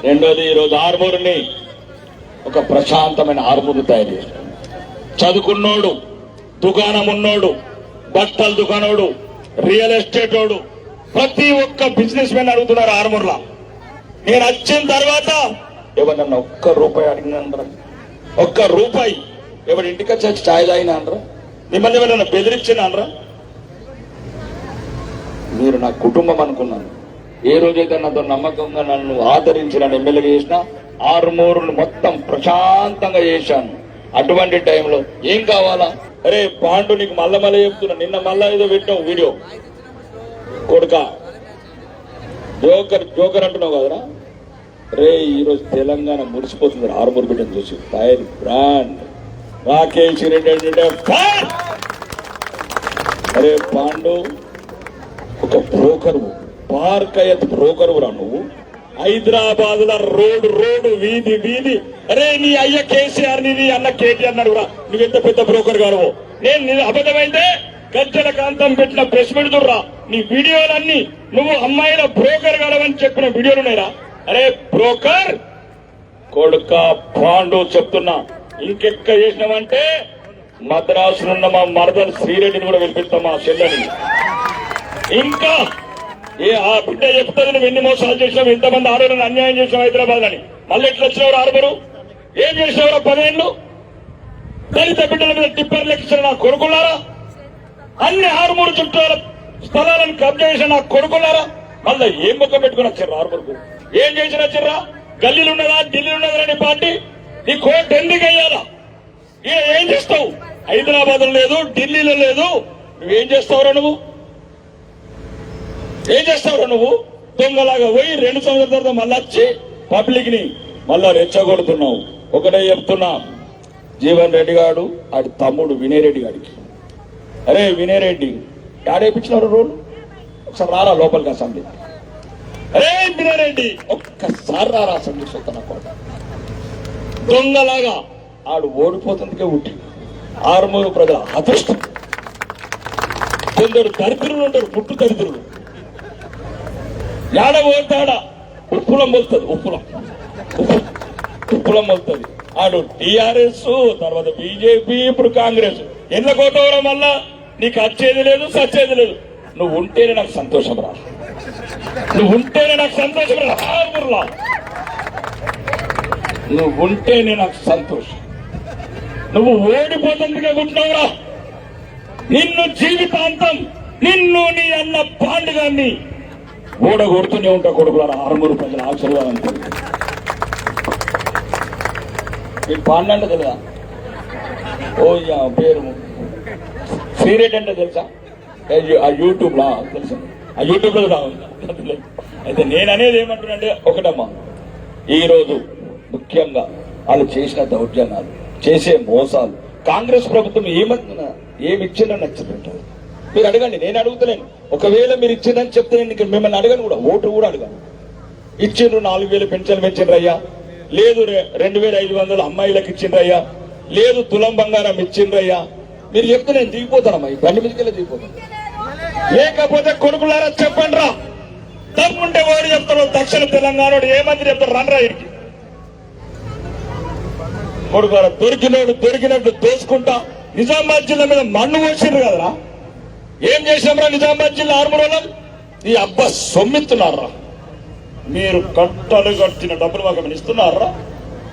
రెండోది ఈరోజు ఆర్మూరుని ఒక ప్రశాంతమైన ఆర్మూరు తయారు చేశారు. చదువుకున్నోడు, దుకాణం ఉన్నోడు, బట్టల దుకాణోడు, రియల్ ఎస్టేట్ వాడు, ప్రతి ఒక్క బిజినెస్ మ్యాన్ అడుగుతున్నారు ఆర్మూర్లా. నేను వచ్చిన తర్వాత ఎవరన్నా ఒక్క రూపాయి అడిగినారా? ఒక్క రూపాయి ఎవరి ఇంటికి వచ్చి ఛాయ్ తాగినా అనరా? మిమ్మల్ని ఎవరైనా బెదిరించినానరా? మీరు నా కుటుంబం అనుకున్నాను. ఏ రోజైతే నాతో నమ్మకంగా నన్ను ఆదరించి నన్ను ఎమ్మెల్యేగా చేసినా ఆర్మూరును మొత్తం ప్రశాంతంగా చేశాను. అటువంటి టైంలో ఏం కావాలా? అరే పాండు నీకు మళ్ళా చెప్తున్నా, నిన్న మళ్ళా ఏదో పెట్టావు వీడియో, కొడుక జోకర్ అంటున్నావు కదరా. రే ఈరోజు తెలంగాణ మురిసిపోతుంది ఆర్మూరు బిడ్డను చూసి. ఫైర్ బ్రాండ్ రాకేష్ రెడ్డి అంటే అరే పాండు ఒక బ్రోకరు, పార్కయత్ బ్రోకరు రా నువ్వు. హైదరాబాద్ లో రోడ్డు వీధి వీధి అరే నీ అయ్య కేసీఆర్ నీ అన్న కేటీఆర్ అన్నాడు రా. నువ్వెంత పెద్ద బ్రోకర్ గారు. నేను అబద్ధమైతే గజ్జల కాంతం పెట్టిన ప్రెస్ పెడుతుర్రా. నీ వీడియోలన్నీ నువ్వు అమ్మాయిల బ్రోకర్ గాడవని చెప్పిన వీడియోలు ఉన్నాయిరా. అరే బ్రోకర్ కొడుక పాండు చెప్తున్నా, ఇంకెక్క చేసినామంటే మద్రాసునున్న మా మరదలు శ్రీరెడ్డిని కూడా పిలిపిస్తాం, మా చెల్లెని. ఇంకా ఆ బిడ్డ చెప్తుంది నువ్వు ఎన్ని మోసాలు చేసినావు, ఎంతమంది ఆడవాళ్ళని అన్యాయం చేసినావు హైదరాబాద్ అని. మళ్ళీ ఎట్లా వచ్చినావు ఆర్మూరు? ఏం చేసినావురా 10 ఏళ్ళు? దళిత బిడ్డల మీద టిప్పర్లు ఎక్కించిన నా కొడుకులారా, అన్ని ఆర్మూరు చుట్టూ స్థలాలను కబ్జా చేసిన నా కొడుకులారా, మళ్ళీ ఏం ముఖం పెట్టుకుని వచ్చారు ఆర్మూరుకు? ఏం చేసిన వచ్చారా? గల్లీలు ఉన్నదా, ఢిల్లీలు ఉన్నదా నీ పార్టీ? నీ కోర్టు ఎందుకు అయ్యాలా? ఈయన ఏం చేస్తావు? హైదరాబాద్ లో లేదు, ఢిల్లీలో లేదు, నువ్వేం చేస్తావురా? నువ్వు ఏం చేస్తావురా? నువ్వు దొంగలాగా పోయి 2 సంవత్సరాల తర్వాత మళ్ళా వచ్చి పబ్లిక్ ని మళ్ళా రెచ్చగొడుతున్నావు. ఒకటే చెప్తున్నా, జీవన్ రెడ్డి గారు ఆడి తమ్ముడు వినయ్ రెడ్డి గారికి, అరే వినయ్ రెడ్డి ఆడేపించినారు రోడ్డు, ఒకసారి రారా లోపలికి అసెంబ్లీ. అరే వినయ్ రెడ్డి ఒక్కసారి రారా అసెంబ్లీ సొంతన కోట. దొంగలాగా ఆడు ఓడిపోతుందికే ఉట్టి ఆర్మూరు ప్రజల అదృష్టం. కొందరు దరిద్రులు ఉంటారు, పుట్టు దరిద్రులు. ఏడ పోతాడా ఉప్పులం పోతుంది, ఉప్పులం పోతుంది. ఆడు టీఆర్ఎస్, తర్వాత బీజేపీ, ఇప్పుడు కాంగ్రెస్. ఎన్న కోటవడం వల్ల నీకు వచ్చేది లేదు, సచ్చేది లేదు. నువ్వు ఉంటేనే నాకు సంతోషం రా, నువ్వు ఉంటేనే నాకు సంతోషం రా. ఆర్మూర్లా నువ్వు ఉంటేనే నాకు సంతోషం. నువ్వు ఓడిపోతుందిగా ఉంటున్నావురా. నిన్ను జీవితాంతం నిన్ను నీ అన్న పాండుగాన్ని ఓడగొడుతూనే ఉంటా కొడుకులారా. ఆర్మూరు ప్రజల ఆశీర్వాదం. మీకు పాండు అంటే తెలుసా? ఓ పేరు శ్రీరెడ్డి అంటే తెలుసా? ఆ యూట్యూబ్ లా తెలుసా? ఆ యూట్యూబ్ లో అయితే నేను అనేది ఏమంటున్నానంటే ఒకటమ్మా, ఈరోజు ముఖ్యంగా వాళ్ళు చేసిన దౌర్జన్యాలు, చేసే మోసాలు, కాంగ్రెస్ ప్రభుత్వం ఏమిచ్చిందని నచ్చినట్టు మీరు అడగండి. నేను అడుగుతలేను. ఒకవేళ మీరు ఇచ్చిందని చెప్తే నేను మిమ్మల్ని అడగను కూడా, ఓటు కూడా అడగను. ఇచ్చిండ్రు 4000 పెన్షన్లు పెంచిండ్రయ్యా, లేదు 2500 అమ్మాయిలకు ఇచ్చిండ్రయ్యా, లేదు తులం బంగారం ఇచ్చిండ్రయ్యా, మీరు చెప్తే నేను దిగిపోతానమ్మా, ఈ బండి మీదకెళ్ళి దిగిపోతాను. లేకపోతే కొడుకులారా చెప్పండి రా, తమ్ముంటే ఓడి చెప్తారు. దక్షిణ తెలంగాణ ఏమంది చెప్తారు? రండ్రా ఇంటికి. కొడుకులారా దొరికినట్టు దోసుకుంటా నిజామాబాద్ జిల్లా మీద మన్ను పోసిండ్రు కదరా. ఏం చేసాంరా నిజామాబాద్ జిల్లా ఆర్మూరులో? ఈ అబ్బా సొమ్మిస్తున్నారా? మీరు కట్టలు కట్టిన డబ్బులు మాకు ఇస్తున్నారా?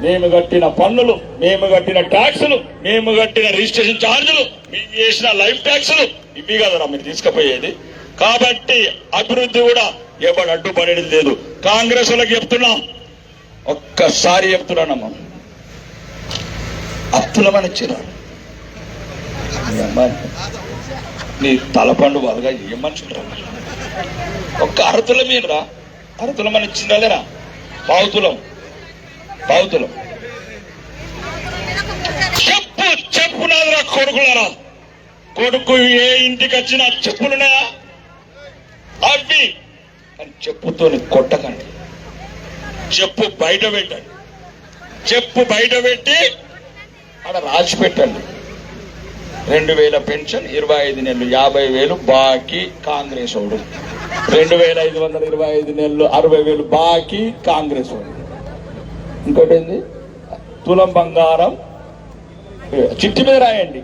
మేము కట్టిన పన్నులు, మేము కట్టిన ట్యాక్సులు, మేము కట్టిన రిజిస్ట్రేషన్ ఛార్జీలు, మేము చేసిన లైఫ్ ట్యాక్సులు, ఇవి కదరా మీరు తీసుకుపోయేది. కాబట్టి అభివృద్ధి కూడా ఎవరు అడ్డుపడేది లేదు. కాంగ్రెస్ వాళ్ళకి చెప్తున్నా, ఒక్కసారి చెప్తున్నానమ్మా, అప్పులమని ఇచ్చినారు. నీ తలపండు వాళ్ళగా ఏం మనుషులు రా? ఒక్క అరతుల మీద రా, అరతులమని ఇచ్చిందా? పావుతులం చెప్పునాదిరా కొడుకులారా. కొడుకు ఏ ఇంటికి వచ్చినా చెప్పులున్నాయా? అవి కానీ చెప్పుతో కొట్టకండి. చెప్పు బయట పెట్టండి, చెప్పు బయట పెట్టి ఆడ రాసి పెట్టండి. 2000 పెన్షన్, 25 నెలలు 50,000 బాకీ కాంగ్రెస్ వాడు. 2525 నెలలు 60,000 బాకీ కాంగ్రెస్ వాడు. ఇంకోటి ఏంది, తులం బంగారం చిట్టి మీద రాయండి.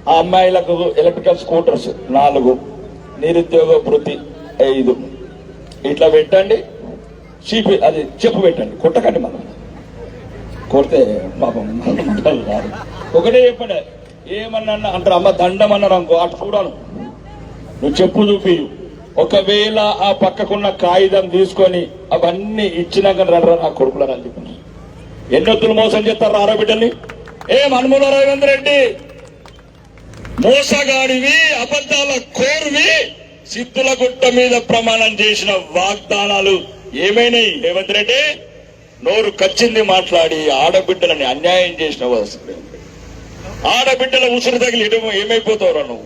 ఆ అమ్మాయిలకు ఎలక్ట్రికల్ స్కూటర్స్ 4, నిరుద్యోగ వృత్తి 5, ఇట్లా పెట్టండి. చీపి అది చెప్పు పెట్టండి, కొట్టకండి. మనం కొడితే పాపం రాదు. ఒకటే చెప్పండి, ఏమన్నా అంటారు అమ్మ దండం అన్నారు అనుకో, అటు చూడను, నువ్వు చెప్పు చూపి. ఒకవేళ ఆ పక్కకున్న కాగితం తీసుకొని అవన్నీ ఇచ్చినాక రండి నా కొడుకులరా అని చెప్పి ఎన్నొత్తులు మోసం చేస్తారు ఆడబిడ్డల్ని. మనుమూల రేవంత్ రెడ్డి మోసగాడివి, అబద్ధాల కోరువి, సిద్ధులగుట్ట మీద ప్రమాణం చేసిన వాగ్దానాలు ఏమైనాయి? రేవంత్ రెడ్డి నోరు కచ్చింది మాట్లాడి ఆడబిడ్డలని అన్యాయం చేసిన ఆడబిడ్డల ఉసురు తగిలి ఏమైపోతావురా నువ్వు?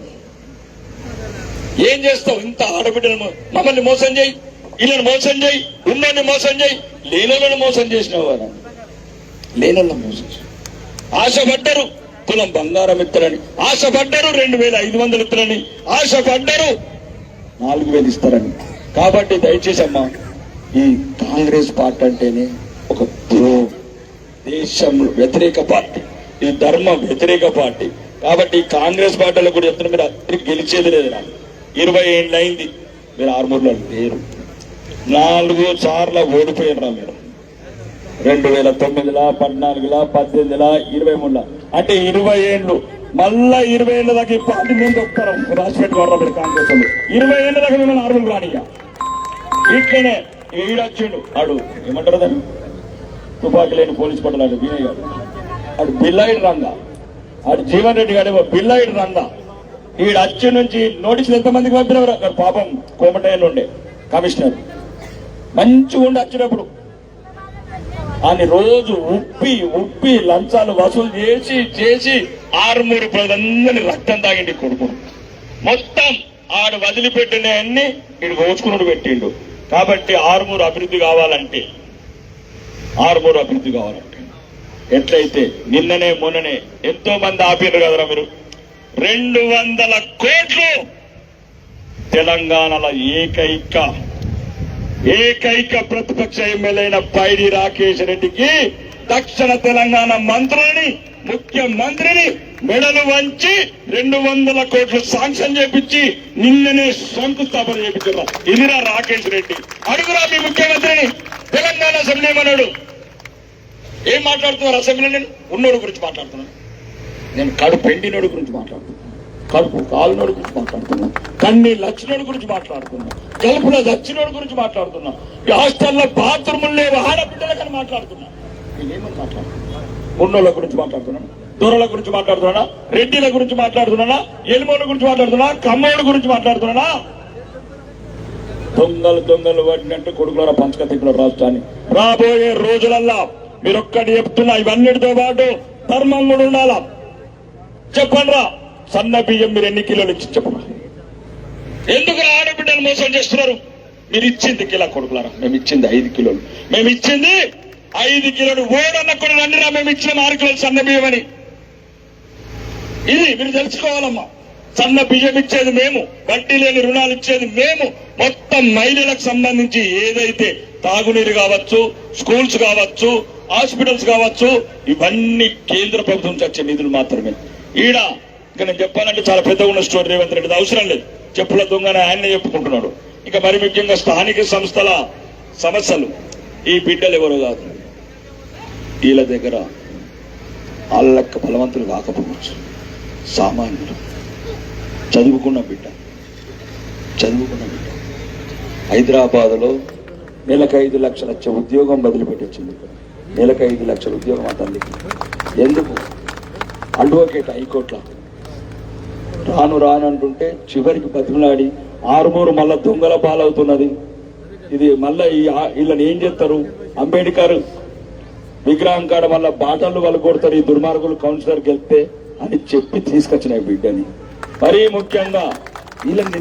ఏం చేస్తావు? ఇంత ఆడబిడ్డలు మమ్మల్ని మోసం చేయి, వీళ్ళని మోసం చేయి, ఉన్నోని మోసం చేయి, లేనోళ్ళని మోసం చేసినావు. లేనోళ్ళని మోసం చేయి. ఆశపడ్డరు తులం బంగారం ఇస్తారని, ఆశపడ్డరు 2500 ఇస్తారని, ఆశపడ్డరు 4000 ఇస్తారని. కాబట్టి దయచేసి అమ్మా, ఈ కాంగ్రెస్ పార్టీ అంటేనే ఒక దేశం వ్యతిరేక పార్టీ, ఇది ధర్మ వ్యతిరేక పార్టీ. కాబట్టి ఈ కాంగ్రెస్ పార్టీలో కూడా చెప్తున్నా, మీరు అందరికి గెలిచేది లేదు. 20 ఏళ్ళు అయింది మీరు ఆర్మూర్లో లేరు. 4 సార్లు ఓడిపోయినరా మీరు. 2009, 14, 18, 23. అంటే 20 ఏళ్ళు. మళ్ళా 20 ఏళ్ళ దాకా ఈ పార్టీ మీద వస్తారు. రాసిపెట్టి వాడరా మీరు కాంగ్రెస్ వాళ్ళు. 20 ఏళ్ళ దాకా మిమ్మల్ని ఆర్మూర్ రానియ్యా. ఇట్లనే ఈడొచ్చిండు ఆడు, ఏమంటారు దాన్ని, తుపాకీ లేని పోలీస్ పట్టాడు వినయ్ గారు, ఆడు బిల్లాయిడ్ రంగా, ఆడు జీవన్ రెడ్డి గారు బిల్లాయిడ్ రంగా. ఈడు అచ్చి నుంచి నోటీసులు ఎంతమందికి పంపినవారు? పాపం కోమటయ్య ఉండే కమిషనర్ మంచిగా ఉండి వచ్చినప్పుడు అని రోజు ఉప్పి లంచాలు వసూలు చేసి ఆరుమూరు ప్రజలందరినీ రక్తం తాగిండి కొడుకు. మొత్తం ఆడు వదిలిపెట్టిన అన్ని ఇడు కోచుకున్నాడు పెట్టిండు. కాబట్టి ఆరుమూరు అభివృద్ధి కావాలంటే ఎట్లయితే నిన్ననే మొన్ననే ఎంతో మంది ఆపిర్రు కదరా మీరు. 200 కోట్లు తెలంగాణలో ఏకైక ప్రతిపక్ష ఎమ్మెల్యే అయిన పైడి రాకేష్ రెడ్డికి దక్షిణ తెలంగాణ మంత్రులని, ముఖ్యమంత్రిని మెడలు వంచి 200 కోట్లు శాంక్షన్ చేపించి నిన్ననే శంకుస్థాపన చేపించారు. ఇదిరా రాకేష్ రెడ్డి. అడుగురా మీ ముఖ్యమంత్రిని. తెలంగాణ అసెంబ్లీ మనోడు ఏం మాట్లాడుతున్నారు? అసెంబ్లీ నేను ఉన్నోడు గురించి మాట్లాడుతున్నాను, నేను కడుపు ఎండినోడు గురించి మాట్లాడుతున్నాను, కడుపు కాలునోడు గురించి మాట్లాడుతున్నా, కన్నీ లచ్చినోడు గురించి మాట్లాడుతున్నా, కలుపులో దచ్చినోడు గురించి మాట్లాడుతున్నా, ఈ హాస్టల్లో బాత్రూములు లేవు ఆడబిడ్డలకని మాట్లాడుతున్నా. నేనేమని మాట్లాడుతున్నా? ఉన్నోళ్ళ గురించి మాట్లాడుతున్నాను, దూరాల గురించి మాట్లాడుతున్నానా, రెడ్డిల గురించి మాట్లాడుతున్నానా, ఎలుమోళ్ళ గురించి మాట్లాడుతున్నా, కమ్మోడు గురించి మాట్లాడుతున్నానా? దొంగలు పడినట్టు కొడుకుల పంచకతికుల రాష్ట్రాన్ని రాబోయే రోజులల్లా మీరొక్కటి చెప్తున్నా, ఇవన్నిటితో పాటు ధర్మం కూడా ఉండాలా. చెప్పండి రా, సన్న బియ్యం మీరు ఎన్ని కిలోలు ఇచ్చి చెప్పరా? ఎందుకు ఆడబిడ్డలు మోసం చేస్తున్నారు? మీరు ఇచ్చింది కిలో కొడుకులారా, మేము ఇచ్చింది 5 కిలోలు, మేము ఇచ్చింది 5 కిలోలు. ఓడన్న కూడా రండిరా, మేము ఇచ్చిన 6 కిలోలు సన్న బియ్యం అని. ఇది మీరు తెలుసుకోవాలమ్మా. సన్న బియ్యం ఇచ్చేది మేము, వడ్డీ లేని రుణాలు ఇచ్చేది మేము. మొత్తం మహిళలకు సంబంధించి ఏదైతే తాగునీరు కావచ్చు, స్కూల్స్ కావచ్చు, హాస్పిటల్స్ కావచ్చు, ఇవన్నీ కేంద్ర ప్రభుత్వం వచ్చే నిధులు మాత్రమే. ఈడ ఇక నేను చెప్పాలంటే చాలా పెద్దగా ఉన్న స్టోరీ. రేవంత్ రెడ్డి అవసరం లేదు, చెప్పుల దొంగనే ఆయన్నే చెప్పుకుంటున్నాడు. ఇక మరి ముఖ్యంగా స్థానిక సంస్థల సమస్యలు. ఈ బిడ్డలు ఎవరు కాదు, వీళ్ళ దగ్గర వాళ్ళకి బలవంతులు కాకపోవచ్చు, సామాన్యులు, చదువుకున్న బిడ్డ. హైదరాబాద్లో నెలకు 5 లక్షలు వచ్చే ఉద్యోగం వదిలిపెట్టొచ్చింది. నెలకు 5 లక్షల ఉద్యోగం ఆ తల్లికి. ఎందుకు? అడ్వకేట్ హైకోర్టులో రాను అంటుంటే చివరికి బతిమలాడి ఆరుమూరు మళ్ళా దొంగల పాలవుతున్నది. ఇది మళ్ళా వీళ్ళని ఏం చేస్తారు? అంబేద్కర్ విగ్రహం కాడ మళ్ళా బాటలు వాళ్ళు కొడతారు ఈ దుర్మార్గులు కౌన్సిలర్ గెలిస్తే అని చెప్పి తీసుకొచ్చిన బిడ్డని. మరీ ముఖ్యంగా వీళ్ళని